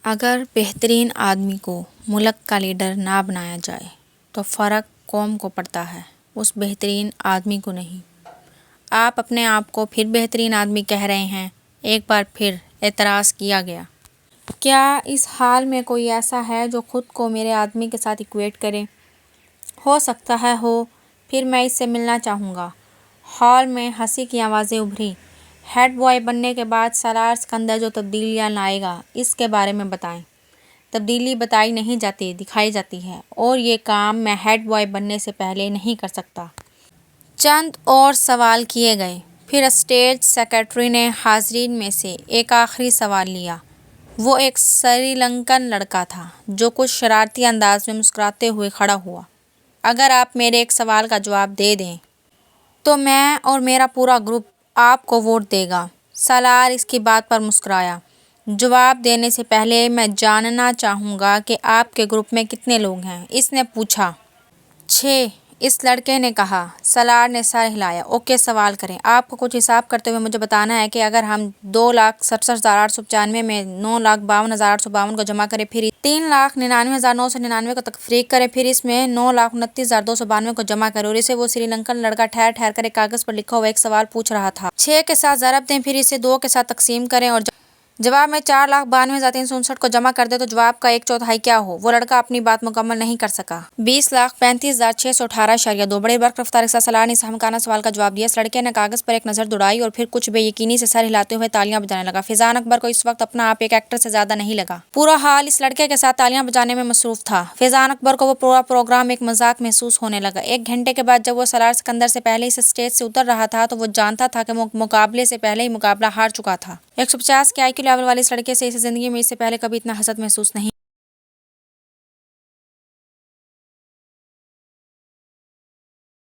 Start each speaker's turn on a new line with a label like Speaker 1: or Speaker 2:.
Speaker 1: اگر بہترین آدمی کو ملک کا لیڈر نہ بنایا جائے تو فرق قوم کو پڑتا ہے، اس بہترین آدمی کو نہیں۔ آپ اپنے آپ کو پھر بہترین آدمی کہہ رہے ہیں، ایک بار پھر اعتراض کیا گیا۔ کیا اس ہال میں کوئی ایسا ہے جو خود کو میرے آدمی کے ساتھ ایکویٹ کرے؟ ہو سکتا ہے ہو، پھر میں اس سے ملنا چاہوں گا۔ ہال میں ہنسی کی آوازیں ابھری۔ ہیڈ بوائے بننے کے بعد سالار سکندر جو تبدیلیاں لائے گا، اس کے بارے میں بتائیں۔ تبدیلی بتائی نہیں جاتی، دکھائی جاتی ہے، اور یہ کام میں ہیڈ بوائے بننے سے پہلے نہیں کر سکتا۔ چند اور سوال کیے گئے، پھر اسٹیج سیکرٹری نے حاضرین میں سے ایک آخری سوال لیا۔ وہ ایک سری لنکن لڑکا تھا جو کچھ شرارتی انداز میں مسکراتے ہوئے کھڑا ہوا۔ اگر آپ میرے ایک سوال کا جواب دے دیں تو میں اور میرا پورا گروپ آپ کو ووٹ دے گا۔ سالار اس کی بات پر مسکرایا۔ جواب دینے سے پہلے میں جاننا چاہوں گا کہ آپ کے گروپ میں کتنے لوگ ہیں؟ اس نے پوچھا۔ 6، اس لڑکے نے کہا۔ سالار نے سر ہلایا۔ اوکے، سوال کریں۔ آپ کو کچھ حساب کرتے ہوئے مجھے بتانا ہے کہ اگر ہم 2,67,895 میں 9,52,852 کو جمع کریں، پھر 3,99,999 کو تفریق کریں، پھر اس میں 9,29,292 کو جمع کریں اور اسے وہ سری لنکن لڑکا ٹھہر ٹھہر کر ایک کاغذ پر لکھا ہوا ایک سوال پوچھ رہا تھا۔ 6 کے ساتھ ضرب دیں، پھر اسے 2 کے ساتھ تقسیم کریں اور جواب میں 4,92,359 کو جمع کر دیں تو جواب کا 1/4 کیا ہو؟ وہ لڑکا اپنی بات مکمل نہیں کر سکا۔ 20,35,618.2 بڑی برق رفتار کے ساتھ سالار نے اس احمقانہ سوال کا جواب دیا۔ اس لڑکے نے کاغذ پر ایک نظر دوڑائی اور پھر کچھ بے یقینی سے سر ہلاتے ہوئے تالیاں بجانے لگا۔ فیضان اکبر کو اس وقت اپنا آپ ایک ایکٹر سے زیادہ نہیں لگا۔ پورا ہال اس لڑکے کے ساتھ تالیاں بجانے میں مصروف تھا۔ فیضان اکبر کو وہ پورا پروگرام ایک مذاق محسوس ہونے لگا۔ 1 گھنٹے کے بعد جب وہ سالار سکندر سے پہلے اس اسٹیج سے اتر رہا تھا تو وہ جانتا تھا کہ وہ مقابلے سے پہلے ہی مقابلہ ہار چکا تھا۔ 150 کے IQ لیول والے اس لڑکے سے اسے زندگی میں اس سے پہلے کبھی اتنا حسد محسوس نہیں